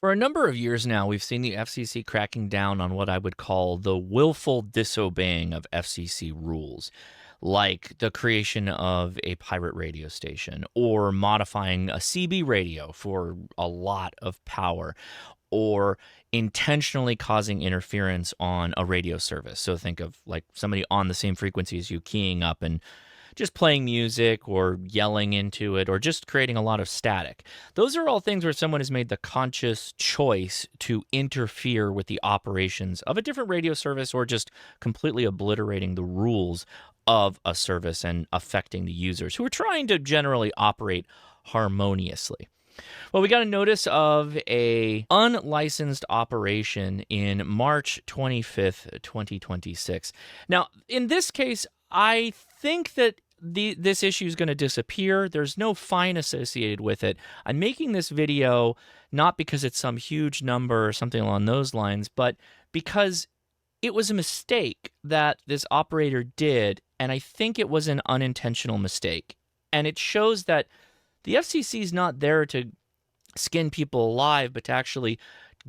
For a number of years now, we've seen the FCC cracking down on what I would call the willful disobeying of FCC rules, like the creation of a pirate radio station or modifying a CB radio for a lot of power or intentionally causing interference on a radio service. So think of like somebody on the same frequency as you keying up and just playing music or yelling into it or just creating a lot of static. Those are all things where someone has made the conscious choice to interfere with the operations of a different radio service or just completely obliterating the rules of a service and affecting the users who are trying to generally operate harmoniously. Well, we got a notice of a unlicensed operation in March 25th, 2026. Now, in this case, I think that this issue is going to disappear. There's no fine associated with it. I'm making this video not because it's some huge number or something along those lines, but because it was a mistake that this operator did, and I think it was an unintentional mistake. And it shows that the FCC is not there to skin people alive, but to actually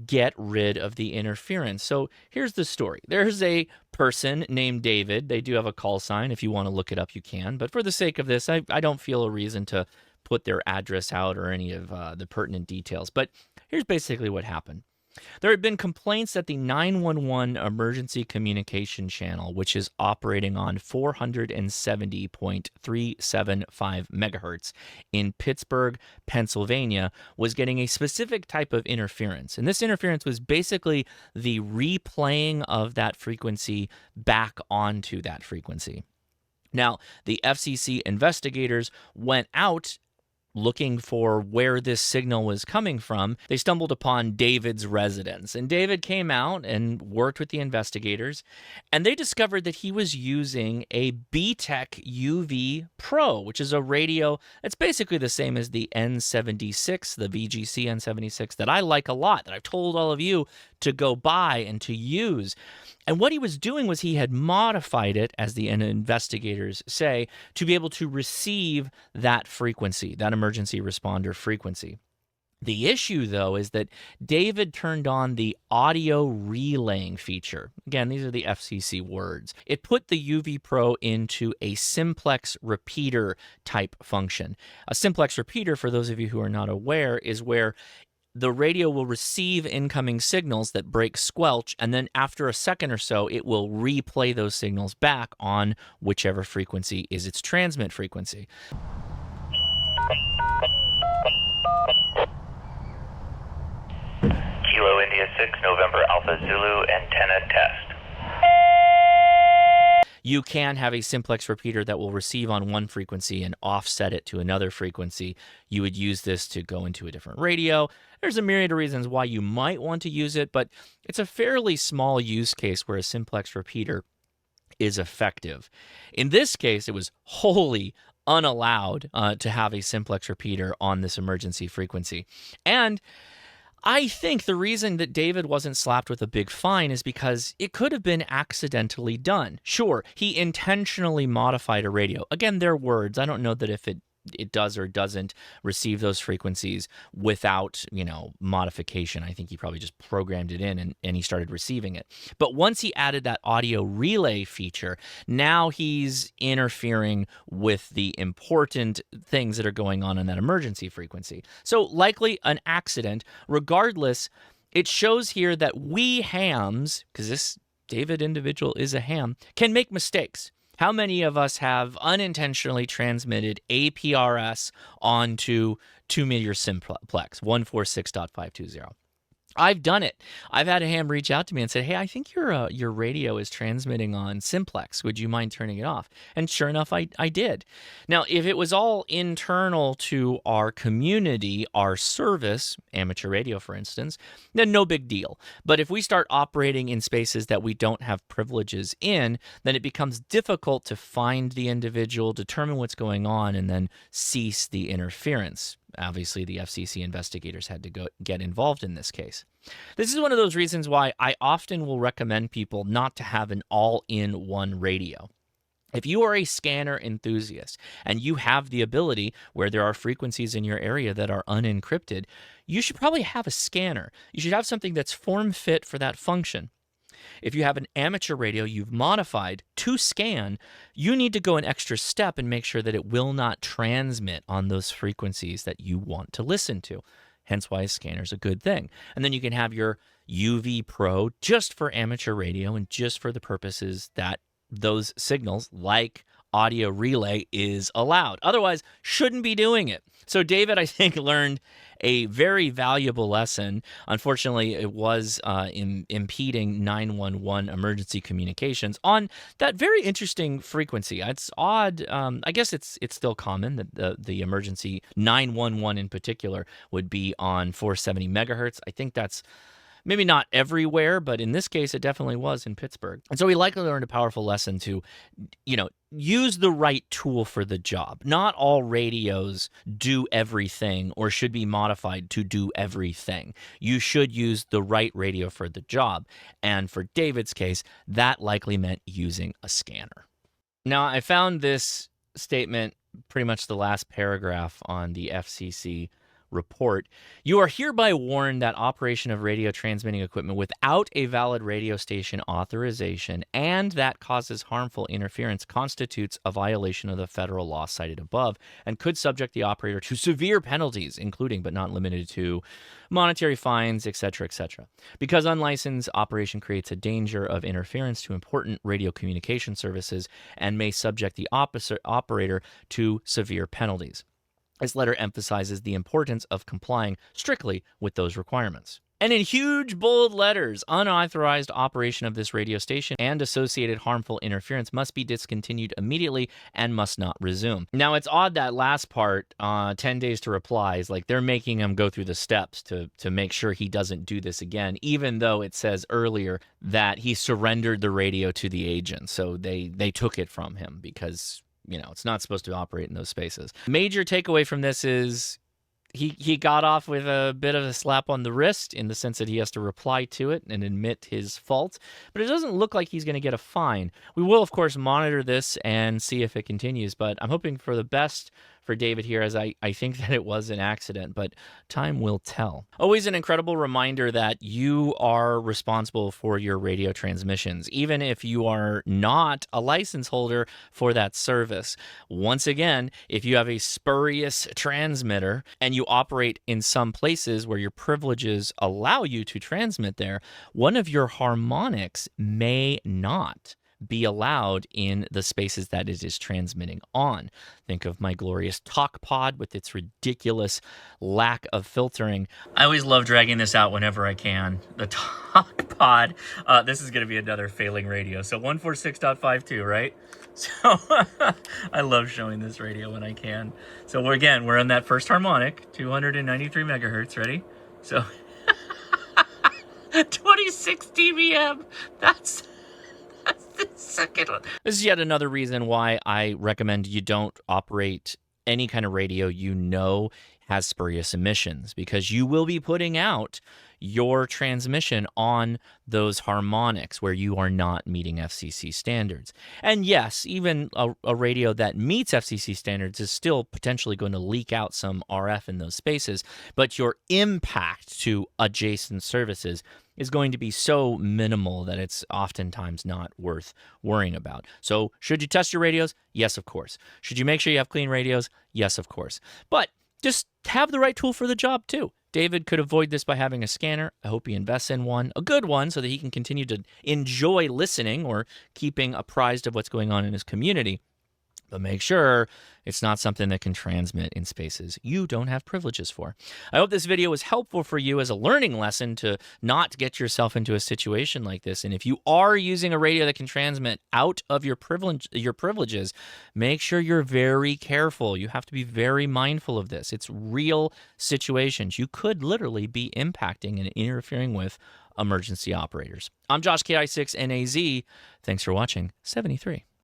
get rid of the interference. So here's the story. There's a person named David. They do have a call sign. If you want to look it up, you can. But for the sake of this, I don't feel a reason to put their address out or any of the pertinent details. But here's basically what happened. There had been complaints that the 911 emergency communication channel, which is operating on 470.375 megahertz in Pittsburgh, Pennsylvania, was getting a specific type of interference. And this interference was basically the replaying of that frequency back onto that frequency. Now, the FCC investigators went out looking for where this signal was coming from. They stumbled upon David's residence, and David came out and worked with the investigators, and they discovered that he was using a BTEC UV Pro, which is a radio that's basically the same as the N76, the VGC N76 that I like a lot, that I've told all of you to go buy and to use. And what he was doing was he had modified it, as the investigators say, to be able to receive that frequency, that emergency responder frequency. The issue, though, is that David turned on the audio relaying feature. Again, these are the FCC words. It put the UV Pro into a simplex repeater type function. A simplex repeater, for those of you who are not aware, is where the radio will receive incoming signals that break squelch, and then after a second or so, it will replay those signals back on whichever frequency is its transmit frequency. Kilo India 6, November Alpha Zulu, antenna test. You can have a simplex repeater that will receive on one frequency and offset it to another frequency. You would use this to go into a different radio. There's a myriad of reasons why you might want to use it, but it's a fairly small use case where a simplex repeater is effective. In this case, it was wholly unallowed to have a simplex repeater on this emergency frequency. And I think the reason that David wasn't slapped with a big fine is because it could have been accidentally done. Sure, he intentionally modified a radio. Again, they're words. I don't know that if it does or doesn't receive those frequencies without, modification. I think he probably just programmed it in and he started receiving it. But once he added that audio relay feature, now he's interfering with the important things that are going on in that emergency frequency. So likely an accident. Regardless, it shows here that we hams, because this David individual is a ham, can make mistakes. How many of us have unintentionally transmitted APRS onto 2-meter simplex, 146.520? I've done it. I've had a ham reach out to me and said, hey, I think your radio is transmitting on simplex. Would you mind turning it off? And sure enough, I did. Now, if it was all internal to our community, our service, amateur radio, for instance, then no big deal. But if we start operating in spaces that we don't have privileges in, then it becomes difficult to find the individual, determine what's going on, and then cease the interference. Obviously, the FCC investigators had to get involved in this case. This is one of those reasons why I often will recommend people not to have an all-in-one radio. If you are a scanner enthusiast and you have the ability where there are frequencies in your area that are unencrypted, you should probably have a scanner. You should have something that's form fit for that function. If you have an amateur radio you've modified to scan, you need to go an extra step and make sure that it will not transmit on those frequencies that you want to listen to. Hence why a scanner is a good thing. And then you can have your UV Pro just for amateur radio and just for the purposes that those signals, like audio relay, is allowed. Otherwise, shouldn't be doing it. So David, I think, learned a very valuable lesson. Unfortunately, it was impeding 911 emergency communications on that very interesting frequency. It's odd. I guess it's still common that the emergency 911 in particular would be on 470 megahertz. I think that's maybe not everywhere, but in this case, it definitely was in Pittsburgh. And so he likely learned a powerful lesson to, use the right tool for the job. Not all radios do everything or should be modified to do everything. You should use the right radio for the job. And for David's case, that likely meant using a scanner. Now, I found this statement, pretty much the last paragraph on the FCC report. You are hereby warned that operation of radio transmitting equipment without a valid radio station authorization and that causes harmful interference constitutes a violation of the federal law cited above and could subject the operator to severe penalties, including but not limited to monetary fines, etc., etc. Because unlicensed operation creates a danger of interference to important radio communication services and may subject the operator to severe penalties. This letter emphasizes the importance of complying strictly with those requirements. And in huge, bold letters, unauthorized operation of this radio station and associated harmful interference must be discontinued immediately and must not resume. Now, it's odd that last part, 10 days to reply, is like they're making him go through the steps to make sure he doesn't do this again, even though it says earlier that he surrendered the radio to the agent. So they took it from him because it's not supposed to operate in those spaces. Major takeaway from this is he got off with a bit of a slap on the wrist in the sense that he has to reply to it and admit his fault, but it doesn't look like he's going to get a fine. We will, of course, monitor this and see if it continues, but I'm hoping for the best for David here, as I think that it was an accident, but time will tell. Always an incredible reminder that you are responsible for your radio transmissions, even if you are not a license holder for that service. Once again, if you have a spurious transmitter and you operate in some places where your privileges allow you to transmit there, one of your harmonics may not be allowed in the spaces that it is transmitting on. Think of my glorious talk pod with its ridiculous lack of filtering. I always love dragging this out whenever I can. The talk pod. This is going to be another failing radio. So 146.52, right? So I love showing this radio when I can. So we're on that first harmonic, 293 megahertz. Ready? So 26 dBm. That's the second one. This is yet another reason why I recommend you don't operate any kind of radio has spurious emissions, because you will be putting out your transmission on those harmonics where you are not meeting FCC standards. And yes, even a radio that meets FCC standards is still potentially going to leak out some RF in those spaces, but your impact to adjacent services is going to be so minimal that it's oftentimes not worth worrying about. So should you test your radios? Yes, of course. Should you make sure you have clean radios? Yes, of course. But just have the right tool for the job too. David could avoid this by having a scanner. I hope he invests in one, a good one, so that he can continue to enjoy listening or keeping apprised of what's going on in his community. But make sure it's not something that can transmit in spaces you don't have privileges for. I hope this video was helpful for you as a learning lesson to not get yourself into a situation like this. And if you are using a radio that can transmit out of your privileges, make sure you're very careful. You have to be very mindful of this. It's real situations. You could literally be impacting and interfering with emergency operators. I'm Josh, KI6NAZ. Thanks for watching 73.